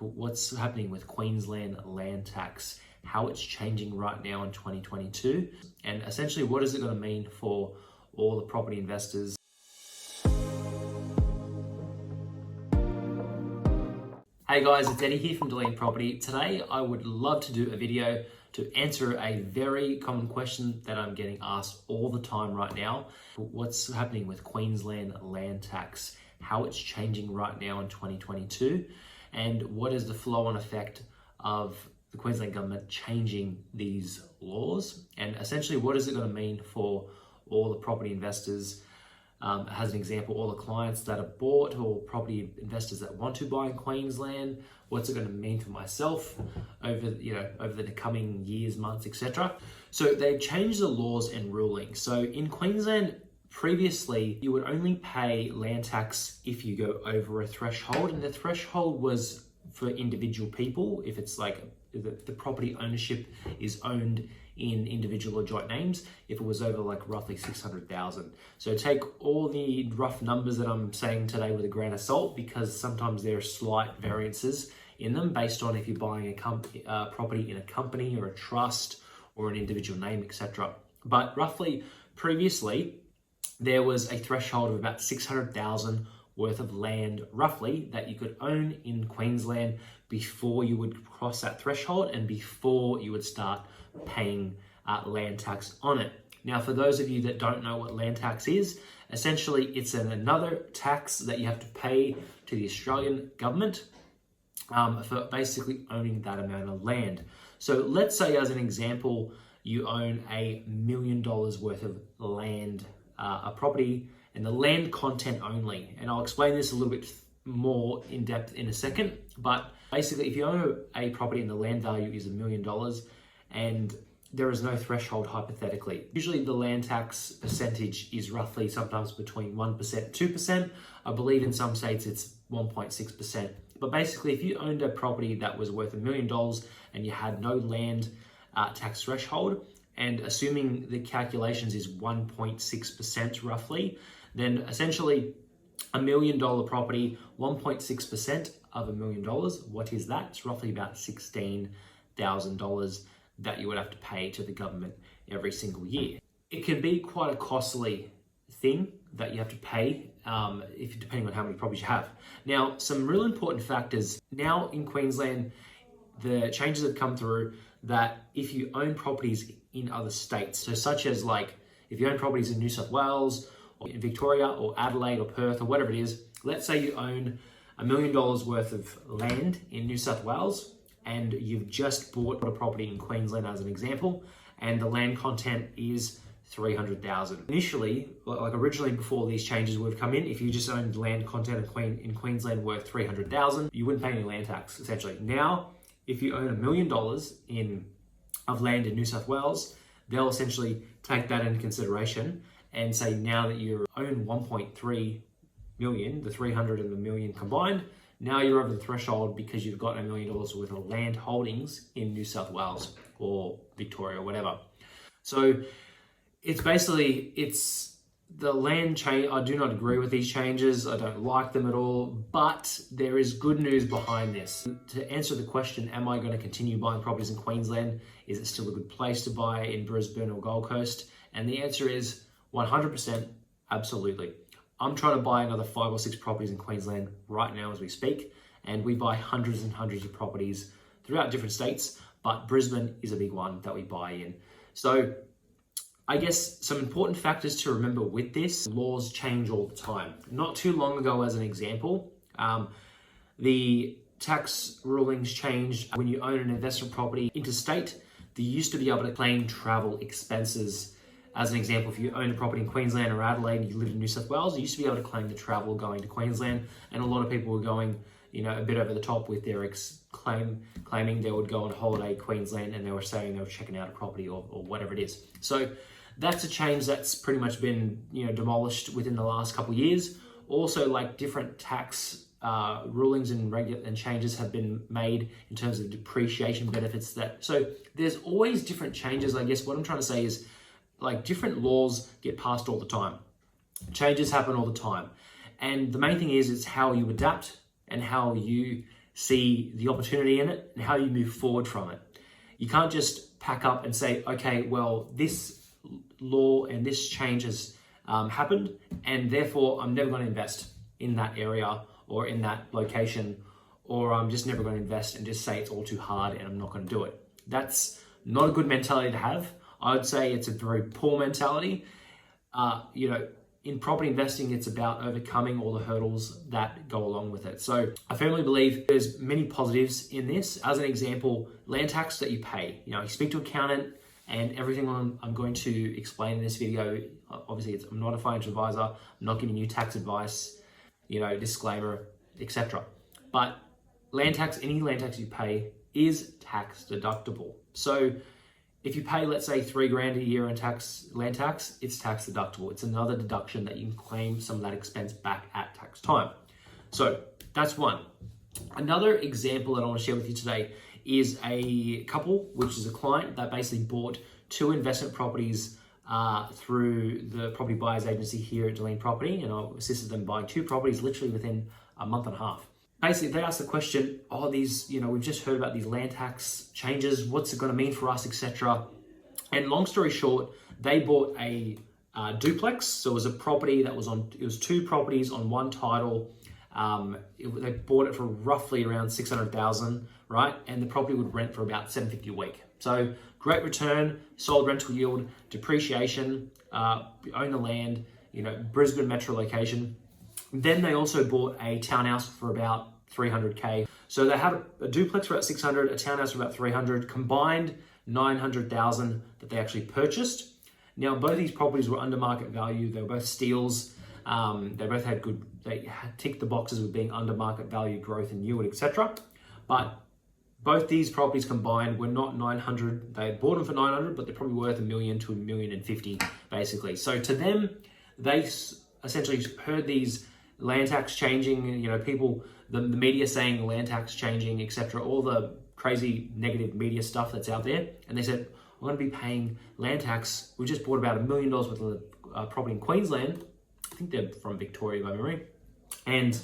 what's happening with Queensland land tax, how it's changing right now in 2022, and essentially what is it going to mean for all the property investors. Hey guys, it's Eddie here from Delaying Property. Today I would love to do a video to answer a very common question that I'm getting asked all the time right now. What's happening with Queensland land tax, how it's changing right now in 2022, and what is the flow-on effect of the Queensland government changing these laws, and essentially what is it going to mean for all the property investors. As an example, all the clients that have bought or property investors that want to buy in Queensland, what's it going to mean for myself over the coming years, months, etc. So they've changed the laws and rulings. So in Queensland, previously, you would only pay land tax if you go over a threshold, and the threshold was for individual people. If it's like the property ownership is owned in individual or joint names, if it was over like roughly 600,000. So take all the rough numbers that I'm saying today with a grain of salt, because sometimes there are slight variances in them based on if you're buying a property in a company or a trust or an individual name, etc. But roughly previously, there was a threshold of about 600,000 worth of land, roughly, that you could own in Queensland before you would cross that threshold and before you would start paying land tax on it. Now, for those of you that don't know what land tax is, essentially it's another tax that you have to pay to the Australian government for basically owning that amount of land. So let's say, as an example, you own $1 million worth of land, a property, and the land content only. And I'll explain this a little bit more in depth in a second. But basically, if you own a property and the land value is $1 million and there is no threshold hypothetically, usually the land tax percentage is roughly sometimes between 1% and 2%. I believe in some states it's 1.6%. But basically, if you owned a property that was worth $1 million and you had no land tax threshold, and assuming the calculations is 1.6% roughly, then essentially $1 million property, 1.6% of $1 million, what is that? It's roughly about $16,000 that you would have to pay to the government every single year. It can be quite a costly thing that you have to pay depending on how many properties you have. Now, some real important factors. Now in Queensland, the changes have come through that if you own properties in other states, so such as like if you own properties in New South Wales or in Victoria or Adelaide or Perth or whatever it is, let's say you own $1 million worth of land in New South Wales and you've just bought a property in Queensland as an example, and the land content is 300,000. Initially, like originally before these changes would have come in, if you just owned land content in Queensland worth 300,000, you wouldn't pay any land tax essentially. Now, if you own $1 million of land in New South Wales, they'll essentially take that into consideration and say, now that you own 1.3 million, the 300 and the million combined, now you're over the threshold because you've got $1 million worth of land holdings in New South Wales or Victoria or whatever. So it's the land change. I do not agree with these changes. I don't like them at all, but there is good news behind this. To answer the question, am I going to continue buying properties in Queensland? Is it still a good place to buy in Brisbane or Gold Coast? And the answer is 100% absolutely. I'm trying to buy another 5 or 6 properties in Queensland right now as we speak, and we buy hundreds and hundreds of properties throughout different states, but Brisbane is a big one that we buy in. So I guess some important factors to remember with this: laws change all the time. Not too long ago, as an example, the tax rulings changed when you own an investment property interstate. They used to be able to claim travel expenses. As an example, if you owned a property in Queensland or Adelaide and you lived in New South Wales, you used to be able to claim the travel going to Queensland, and a lot of people were going, a bit over the top with their claiming they would go on holiday to Queensland and they were saying they were checking out a property or whatever it is. So that's a change that's pretty much been demolished within the last couple of years. Also, like different tax rulings and changes have been made in terms of depreciation benefits. So there's always different changes. I guess what I'm trying to say is, like, different laws get passed all the time. Changes happen all the time. And the main thing is how you adapt and how you see the opportunity in it and how you move forward from it. You can't just pack up and say, okay, well, this law and this change has happened, and therefore I'm never going to invest in that area or in that location, or I'm just never going to invest and just say it's all too hard and I'm not going to do it. That's not a good mentality to have. I would say it's a very poor mentality. In property investing, it's about overcoming all the hurdles that go along with it. So I firmly believe there's many positives in this. As an example, land tax that you pay. You speak to an accountant, and everything I'm going to explain in this video, obviously I'm not a financial advisor, I'm not giving you tax advice, disclaimer, etc. But land tax, any land tax you pay is tax deductible. So if you pay, let's say, $3,000 a year in land tax, it's tax deductible. It's another deduction that you can claim some of that expense back at tax time. So that's one. Another example that I want to share with you today is a couple, which is a client that basically bought 2 investment properties through the property buyers agency here at Deline Property, and I assisted them buying 2 properties literally within a month and a half. Basically, they asked the question, we've just heard about these land tax changes, what's it going to mean for us, etc. And long story short, they bought a duplex. So it was a property that it was 2 properties on one title. They bought it for roughly around $600,000, right? And the property would rent for about $750 a week. So great return, solid rental yield, depreciation, own the land, Brisbane metro location. Then they also bought a townhouse for about $300K. So they had a duplex for about $600, a townhouse for about $300, combined $900,000 that they actually purchased. Now, both these properties were under market value. They were both steals. They both had they ticked the boxes with being under market value, growth and yield, etc. But both these properties combined were not 900. They bought them for 900, but they're probably worth $1 million to $1.05 million, basically. So to them, they essentially heard these land tax changing, people, the media saying land tax changing, etc., all the crazy negative media stuff that's out there. And they said, we're going to be paying land tax. We just bought about $1 million worth of property in Queensland. I think they're from Victoria by memory. And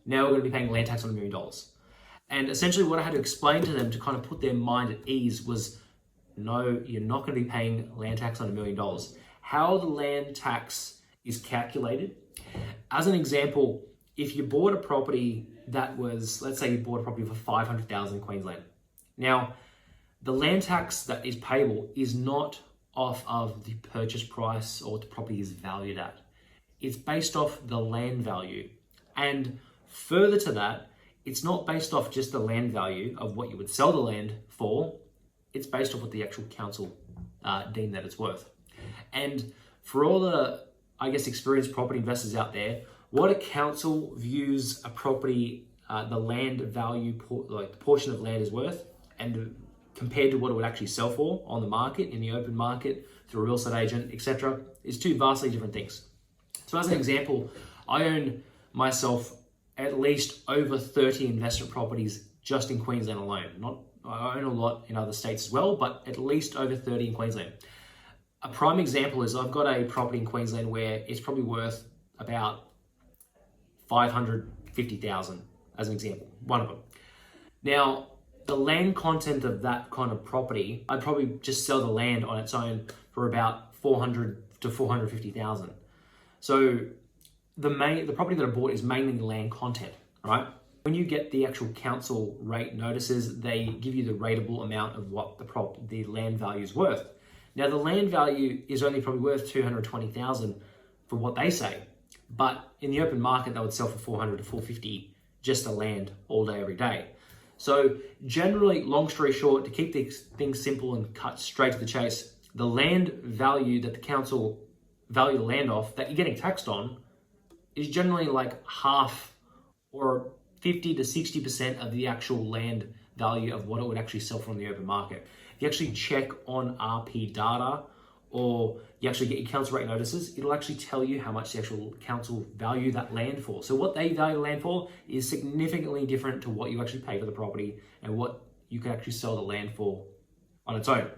now we're going to be paying land tax on $1 million. And essentially what I had to explain to them to kind of put their mind at ease was, no, you're not going to be paying land tax on $1 million. How the land tax is calculated. As an example, if you bought a property that was, let's say you bought a property for $500,000 in Queensland. Now, the land tax that is payable is not off of the purchase price or what the property is valued at. It's based off the land value. And further to that, it's not based off just the land value of what you would sell the land for. It's based off what the actual council deem that it's worth. And for all the, experienced property investors out there, what a council views a property, the land value, the portion of land is worth, and compared to what it would actually sell for on the market, in the open market, through a real estate agent, etc., is 2 vastly different things. So as an example, I own myself at least over 30 investment properties just in Queensland alone. I own a lot in other states as well, but at least over 30 in Queensland. A prime example is I've got a property in Queensland where it's probably worth about $550,000 as an example, one of them. Now, the land content of that kind of property, I'd probably just sell the land on its own for about $400,000 to $450,000. So the property that I bought is mainly land content, right? When you get the actual council rate notices, they give you the rateable amount of what the land value is worth. Now, the land value is only probably worth $220,000 for what they say, but in the open market, they would sell for $400,000 to $450,000 just the land all day, every day. So generally, long story short, to keep these things simple and cut straight to the chase, the land value that the council value the land off that you're getting taxed on is generally like half or 50 to 60% of the actual land value of what it would actually sell for in the open market. If you actually check on RP data or you actually get your council rate notices, it'll actually tell you how much the actual council value that land for. So what they value the land for is significantly different to what you actually pay for the property and what you can actually sell the land for on its own.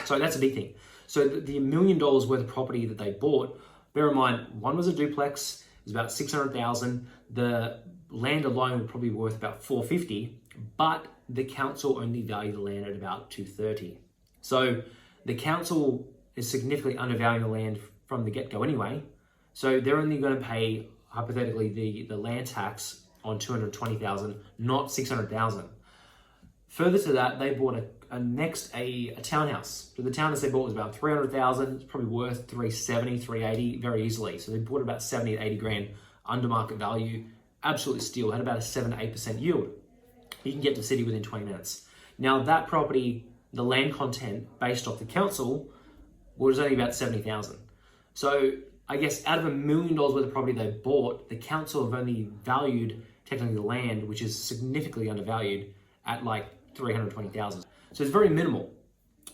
So that's a big thing. So the $1 million worth of property that they bought, bear in mind, one was a duplex, it was about $600,000. The land alone would probably be worth about 450, but the council only value the land at about 230. So the council is significantly undervaluing the land from the get-go anyway. So they're only going to pay, hypothetically, the land tax on 220,000, not 600,000. Further to that, they bought a townhouse. So the townhouse they bought was about 300,000. It's probably worth 370, 380 very easily. So they bought about 70 to 80 grand under market value. Absolutely steal. Had about a 7 to 8% yield. You can get to the city within 20 minutes. Now that property, the land content based off the council was only about 70,000. So I guess out of $1 million worth of property they bought, the council have only valued technically the land, which is significantly undervalued, at like 320,000. So it's very minimal.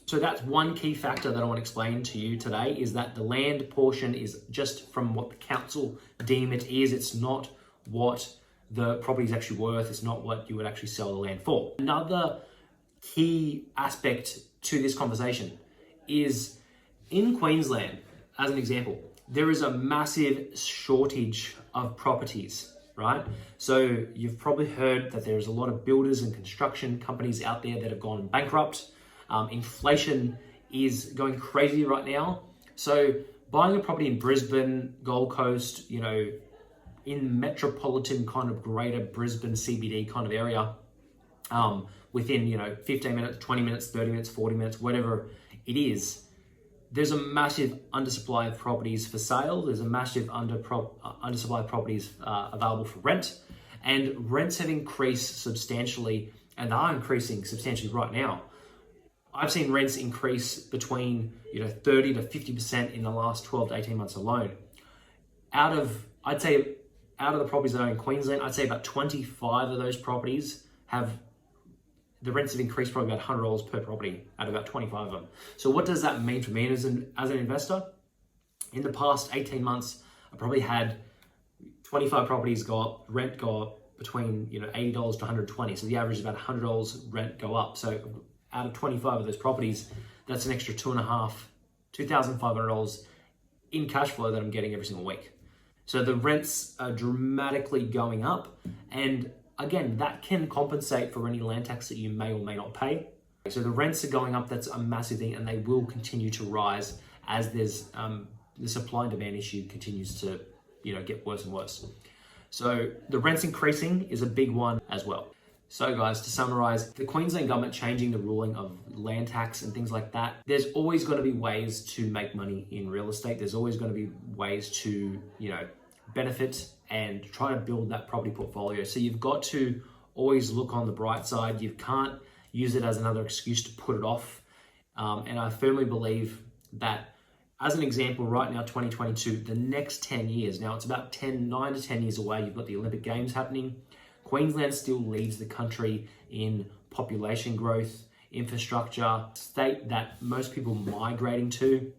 So that's one key factor that I want to explain to you today, is that the land portion is just from what the council deem it is. It's not what the property is actually worth. It's not what you would actually sell the land for. Another key aspect to this conversation is in Queensland, as an example, there is a massive shortage of properties, right? So you've probably heard that there's a lot of builders and construction companies out there that have gone bankrupt. Inflation is going crazy right now. So buying a property in Brisbane, Gold Coast, in metropolitan kind of greater Brisbane CBD kind of area, within 15 minutes, 20 minutes, 30 minutes, 40 minutes, whatever it is, there's a massive undersupply of properties for sale. There's a massive undersupply of properties available for rent, and rents have increased substantially, and are increasing substantially right now. I've seen rents increase between 30 to 50% in the last 12 to 18 months alone. Out of the properties that are in Queensland, I'd say about 25 of those properties the rents have increased probably about $100 per property out of about 25 of them. So what does that mean for me as an investor? In the past 18 months, I probably had 25 properties go up, rent go up between $80 to $120. So the average is about $100 rent go up. So out of 25 of those properties, that's an extra $2,500 in cash flow that I'm getting every single week. So the rents are dramatically going up, and again, that can compensate for any land tax that you may or may not pay. So the rents are going up. That's a massive thing, and they will continue to rise as there's the supply and demand issue continues to get worse and worse. So the rents increasing is a big one as well. So guys, to summarize, the Queensland government changing the ruling of land tax and things like that, there's always going to be ways to make money in real estate. There's always going to be ways to benefit and try to build that property portfolio. So you've got to always look on the bright side. You can't use it as another excuse to put it off. And I firmly believe that, as an example, right now, 2022, the next 10 years, now it's about 9 to 10 years away. You've got the Olympic Games happening. Queensland still leads the country in population growth, infrastructure, state that most people migrating to.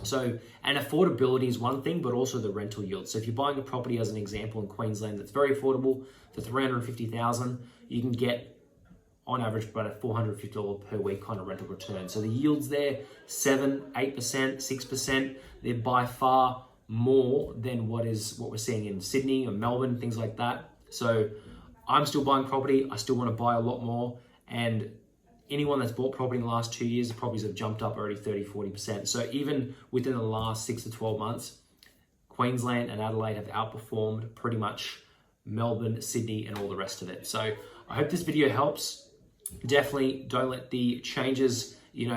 So, and affordability is one thing, but also the rental yield. So if you're buying a property, as an example, in Queensland that's very affordable for $350,000, you can get on average about a $450 per week kind of rental return. So the yields there, 7, 8%, 6%, they're by far more than what we're seeing in Sydney or Melbourne, things like that. So I'm still buying property. I still want to buy a lot more. And anyone that's bought property in the last 2 years, the properties have jumped up already 30, 40%. So even within the last 6 to 12 months, Queensland and Adelaide have outperformed pretty much Melbourne, Sydney, and all the rest of it. So I hope this video helps. Definitely don't let the changes,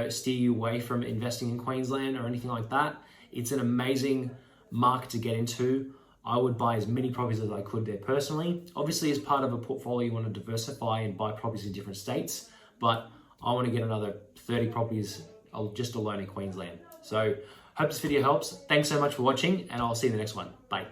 steer you away from investing in Queensland or anything like that. It's an amazing market to get into. I would buy as many properties as I could there personally. Obviously, as part of a portfolio, you want to diversify and buy properties in different states, but I want to get another 30 properties just alone in Queensland. So hope this video helps. Thanks so much for watching, and I'll see you in the next one. Bye.